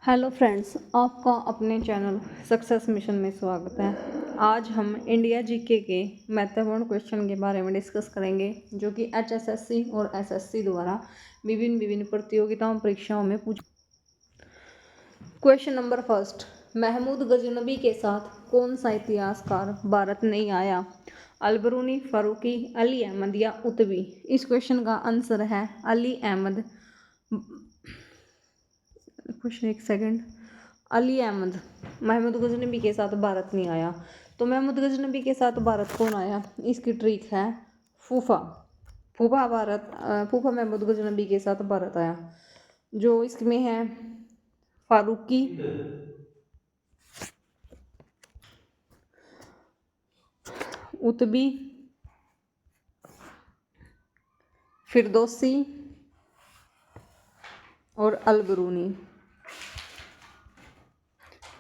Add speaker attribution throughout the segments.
Speaker 1: Hello friends, आपका अपने channel success mission में स्वागत है। आज हम इंडिया जीके के महत्वपूर्ण क्वेश्चन के बारे में डिस्कस करेंगे जो कि एचएसएससी और एसएससी द्वारा विभिन्न प्रतियोगिताओं परीक्षाओं में पूछ। Question number first, Mahmud Ghaznavi के साथ कौन सा इतिहासकार भारत नहीं आया? अलबरूनी, फारूकी, अली अहमद या उतबी? इस क्वेश्चन का आंसर है अली अहमद। क्वेश्चन एक सेकंड। अली अहमद महमूद गजनबी के साथ भारत नहीं आया। तो महमूद गजनबी के साथ भारत कौन आया? इसकी ट्रिक है फूफा। फूफा महमूद गजनबी के साथ भारत आया। जो इसमें है फारूकी, उतबी, फिरदौसी और अलबरूनी।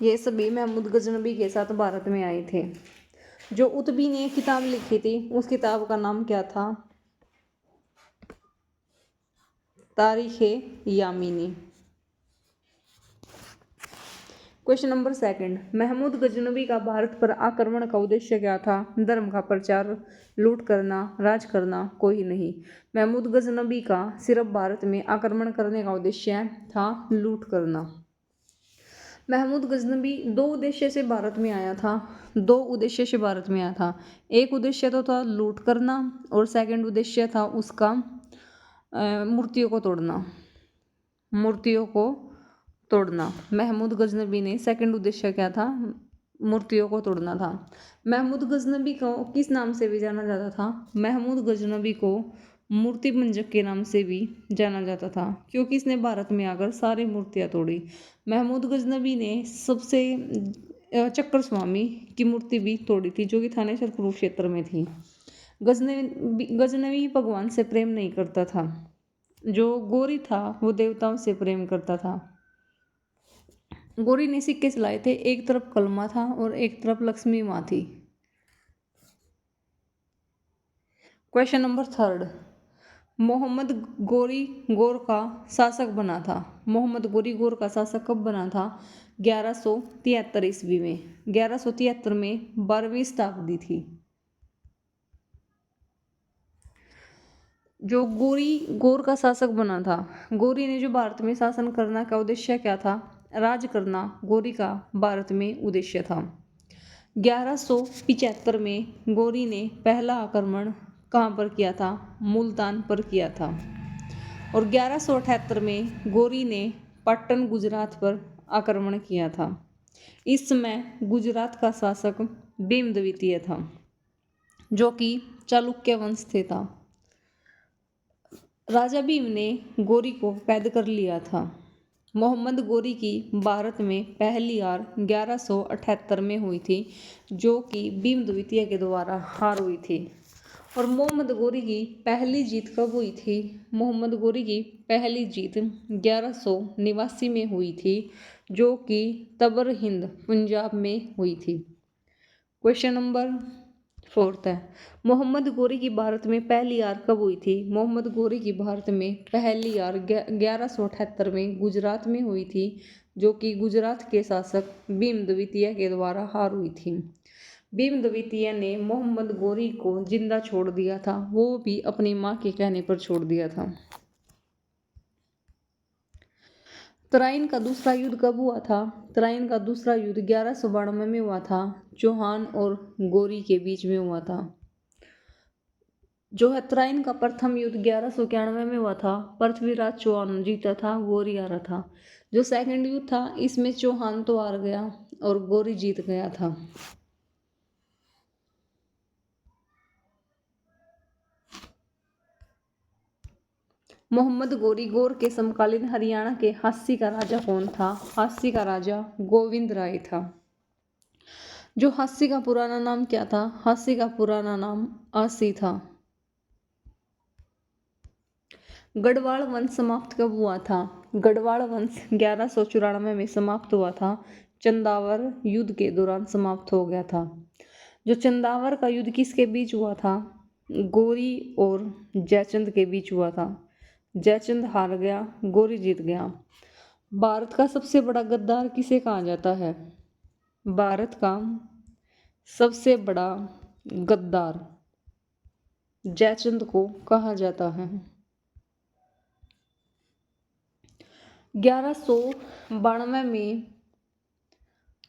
Speaker 1: ये सभी महमूद गजनबी के साथ भारत में आए थे। जो उतबी ने किताब लिखी थी उस किताब का नाम क्या था? Tarikh Yamini. Question number second, Mahmud Ghaznavi का भारत पर आक्रमण का उद्देश्य क्या था? धर्म का प्रचार, लूट करना, राज करना, कोई नहीं। महमूद गजनबी का सिर्फ भारत में आक्रमण करने का उद्देश्य था लूट करना। महमूद गजनबी दो उद्देश्य से भारत में आया था। एक उद्देश्य तो था लूट करना और सेकंड उद्देश्य था उसका मूर्तियों को तोड़ना। महमूद गजनबी ने सेकंड उद्देश्य क्या था? मूर्तियों को तोड़ना था। महमूद गजनबी को किस नाम से भी जाना जाता था? महमूद गजनबी को मूर्ति भंजक के नाम से भी जाना जाता था क्योंकि इसने भारत में आकर सारी मूर्तियां तोड़ी। महमूद गजनबी ने सबसे चक्र स्वामी की मूर्ति भी तोड़ी थी जो कि थानेसर कुरुक्षेत्र में थी। गजनबी भगवान से प्रेम नहीं करता था। जो गोरी था वो देवताओं से प्रेम करता था। गोरी ने सिक्के चलाए थे, एक तरफ कलमा था और एक तरफ लक्ष्मी माँ थी। Question number third, Mohammad Ghori गौर का शासक बना था। मोहम्मद गोरी गौर का शासक कब बना था? 1173 ईस्वी में। 1173 में 12वीं शताब्दी थी। जो गौर का शासक बना था, गोरी ने जो भारत में शासन करना का उद्देश्य क्या था? राज करना गोरी का भारत में उद्देश्य था। 1175 में गोरी ने पहला आक्रमण कहाँ पर किया था? मुल्तान पर किया था। और 1178 में गोरी ने पट्टन गुजरात पर आक्रमण किया था। इस समय गुजरात का शासक भीम द्वितीय था जो कि चालुक्य वंश से था। राजा भीम ने गोरी को कैद कर लिया था। मोहम्मद गोरी की भारत में पहली हार 1178 में हुई थी जो कि भीम द्वितीय के द्वारा हार हुई थी। और मोहम्मद गोरी की पहली जीत कब हुई थी? मोहम्मद गोरी की पहली जीत 1189 में हुई थी जो कि तबर हिंद पंजाब में हुई थी। क्वेश्चन नंबर फोर्थ है, मोहम्मद गोरी की भारत में पहली हार कब हुई थी? मोहम्मद गोरी की भारत में पहली हार 1178 में गुजरात में हुई थी जो कि गुजरात के शासक भीम द्वितीय के द्वारा हार हुई थी। भीम द्वितीय ने मोहम्मद गोरी को जिंदा छोड़ दिया था, वो भी अपनी मां के कहने पर छोड़ दिया था। तराइन का दूसरा युद्ध कब हुआ था? तराइन का दूसरा युद्ध 1192 में हुआ था। चौहान और गोरी के बीच में हुआ था। जो है तराइन का प्रथम युद्ध 1191 में हुआ था। पृथ्वीराज चौहान जीता था, गोरी हारा था। जो सेकंड युद्ध था इसमें चौहान तो हार गया और गोरी जीत गया था। मोहम्मद गोरी गौर के समकालीन हरियाणा के हास्य का राजा कौन था? हास्य का राजा गोविंद राय था। जो हास्य का पुराना नाम क्या था? हास्य का पुराना नाम आसी था। गढ़वाल वंश समाप्त कब हुआ था? गढ़वाल वंश 1194 में समाप्त हुआ था। चंदावर युद्ध के दौरान समाप्त हो गया था। जो चंदावर का युद्ध किसके बीच हुआ था? गोरी और जयचंद के बीच हुआ था। जयचंद हार गया, गोरी जीत गया। भारत का सबसे बड़ा गद्दार किसे कहा जाता है? भारत का सबसे बड़ा गद्दार जयचंद को कहा जाता है। 1192 में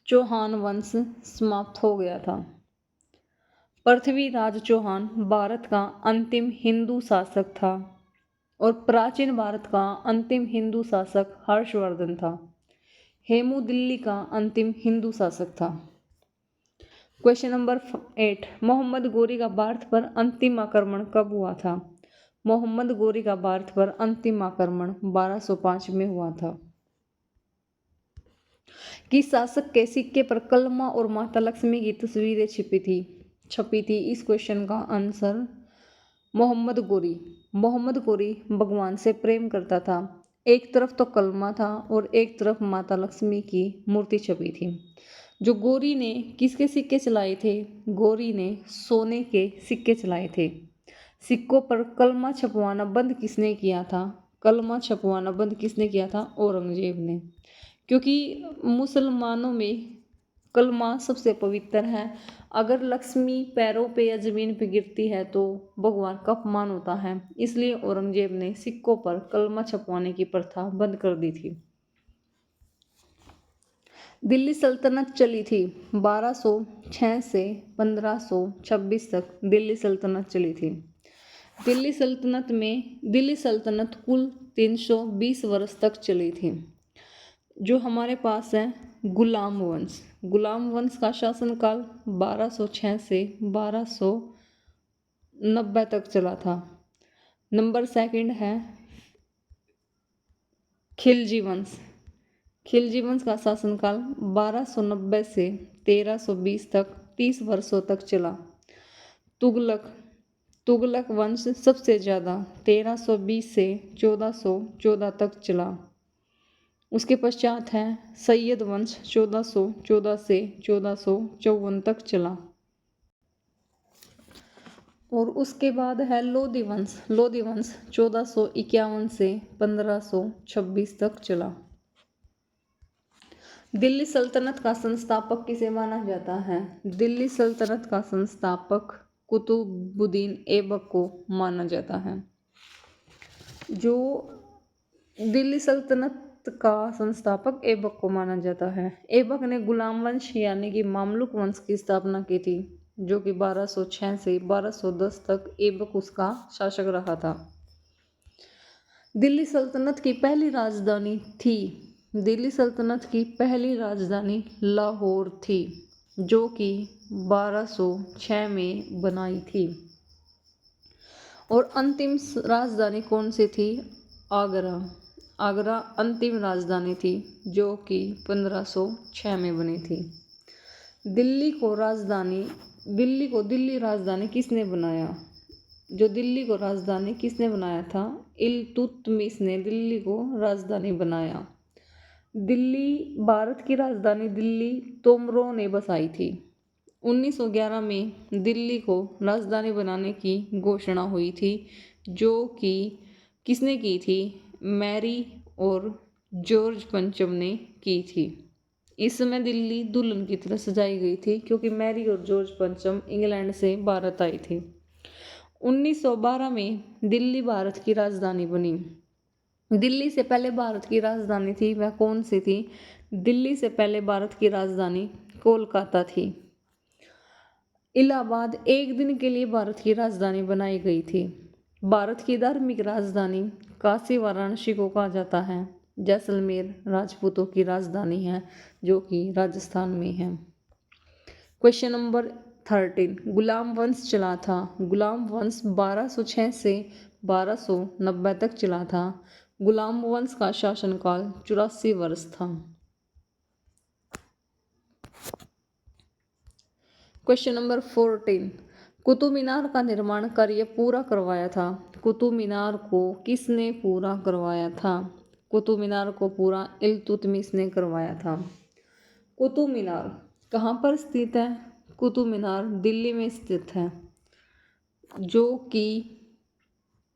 Speaker 1: चौहान वंश समाप्त हो गया था। पृथ्वीराज चौहान भारत का अंतिम हिंदू शासक था और प्राचीन भारत का अंतिम हिंदू शासक हर्षवर्धन था। हेमू दिल्ली का अंतिम हिंदू शासक था। क्वेश्चन नंबर 8, मोहम्मद गोरी का भारत पर अंतिम आक्रमण कब हुआ था? मोहम्मद गोरी का भारत पर अंतिम आक्रमण 1205 में हुआ था। किस शासक के सिक्के पर कलमा और माता लक्ष्मी की तस्वीरें छपी थी? इस क्वेश्चन का आंसर मोहम्मद गोरी। मोहम्मद गोरी भगवान से प्रेम करता था। एक तरफ तो कलमा था और एक तरफ माता लक्ष्मी की मूर्ति छपी थी। जो गोरी ने किसके सिक्के चलाए थे? गोरी ने सोने के सिक्के चलाए थे। सिक्कों पर कलमा छपवाना बंद किसने किया था? कलमा छपवाना बंद किसने किया था? औरंगजेब ने। क्योंकि मुसलमानों में कलमा सबसे पवित्र है। अगर लक्ष्मी पैरों पे या जमीन पे गिरती है तो भगवान का अपमान होता है, इसलिए औरंगजेब ने सिक्कों पर कलमा छपवाने की प्रथा बंद कर दी थी। दिल्ली सल्तनत चली थी 1206 से 1526 तक दिल्ली सल्तनत चली थी। दिल्ली सल्तनत कुल 320 वर्ष तक चली थी। जो हमारे पास है गुलाम वंश का शासनकाल 1206 से 1290 तक चला था। नंबर सेकंड है खिलजी वंश का शासनकाल 1290 से 1320 तक 30 वर्षों तक चला। तुगलक वंश सबसे ज़्यादा 1320 से 1414 तक चला। उसके पश्चात है सैयद वंश 1414 से 1454 तक चला। और उसके बाद है लोधी वंश 1451 से 1526 तक चला। दिल्ली सल्तनत का संस्थापक किसे माना जाता है? दिल्ली सल्तनत का संस्थापक कुतुबुद्दीन ऐबक को माना जाता है। जो दिल्ली सल्तनत का संस्थापक ऐबक को माना जाता है। ऐबक ने गुलाम वंश यानी कि मामलुक वंश की स्थापना की थी, जो कि 1206 से 1210 तक ऐबक उसका शासक रहा था। दिल्ली सल्तनत की पहली राजधानी लाहौर थी, जो कि 1206 में बनाई थी। और अंतिम राजधानी कौन सी थी? आगरा अंतिम राजधानी थी, जो कि 1506 में बनी थी। दिल्ली राजधानी किसने बनाया? जो दिल्ली को राजधानी किसने बनाया था? इल्तुतमिश ने दिल्ली को राजधानी बनाया। भारत की राजधानी दिल्ली तोमरों ने बसाई थी। 1911 में दिल्ली को राजधानी बनाने की घोषणा हुई थी, जो कि किसने की थी? मैरी और जॉर्ज पंचम ने की थी। इस समय दिल्ली दुल्हन की तरह सजाई गई थी, क्योंकि मैरी और जॉर्ज पंचम इंग्लैंड से भारत आई थी। 1912 में दिल्ली भारत की राजधानी बनी। दिल्ली से पहले भारत की राजधानी थी, वह कौन सी थी? दिल्ली से पहले भारत की राजधानी कोलकाता थी। इलाहाबाद एक दिन के लिए भारत की राजधानी बनाई गई थी। भारत की धार्मिक राजधानी काशी वाराणसी को कहा जाता है। जैसलमेर राजपूतों की राजधानी है, जो कि राजस्थान में है। क्वेश्चन नंबर 13, गुलाम वंश चला था। गुलाम वंश 1206 से 1290 तक चला था। गुलाम वंश का शासनकाल 84 वर्ष था। क्वेश्चन नंबर 14, कुतुब मीनार का निर्माण कार्य पूरा करवाया था। कुतुब मीनार को किसने पूरा करवाया था? कुतुब मीनार को पूरा इल्तुतमिश ने करवाया था। कुतुब मीनार कहाँ पर स्थित है? कुतुब मीनार दिल्ली में स्थित है, जो कि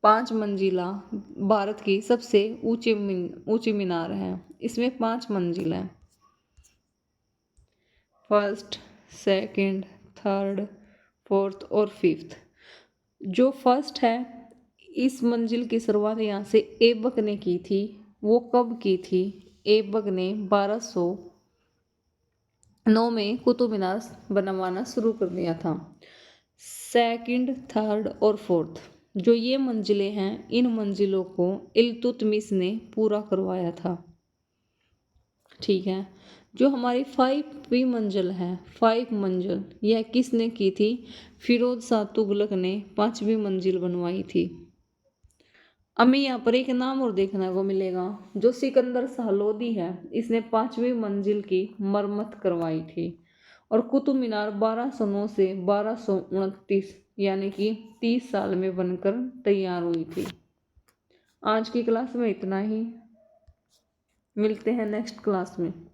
Speaker 1: 5 मंजिला भारत की सबसे ऊंची मीनार है। इसमें 5 मंजिल हैं। फर्स्ट, सेकंड, थर्ड, फोर्थ और फिफ्थ। जो फर्स्ट है, इस मंजिल की शुरुआत यहाँ से ऐबक ने की थी। वो कब की थी? ऐबक ने 1209 में कुतुब मीनार बनवाना शुरू कर दिया था। सेकंड, थर्ड और फोर्थ, जो ये मंजिलें हैं, इन मंजिलों को इल्तुतमिश ने पूरा करवाया था। ठीक है। जो हमारी 5वीं मंजिल है, 5 मंजिल, यह किसने की थी? फिरोज शाह तुगलक ने 5वीं मंजिल बनवाई थी। हमें यहाँ पर एक नाम और देखने को मिलेगा, जो सिकंदर शाह लोदी है, इसने 5वीं मंजिल की मरम्मत करवाई थी। और कुतुब मीनार 1209 से 1229 यानी कि 30 साल में बनकर तैयार हुई थी। आज की क्लास में इतना ही। मिलते हैं नेक्स्ट क्लास में।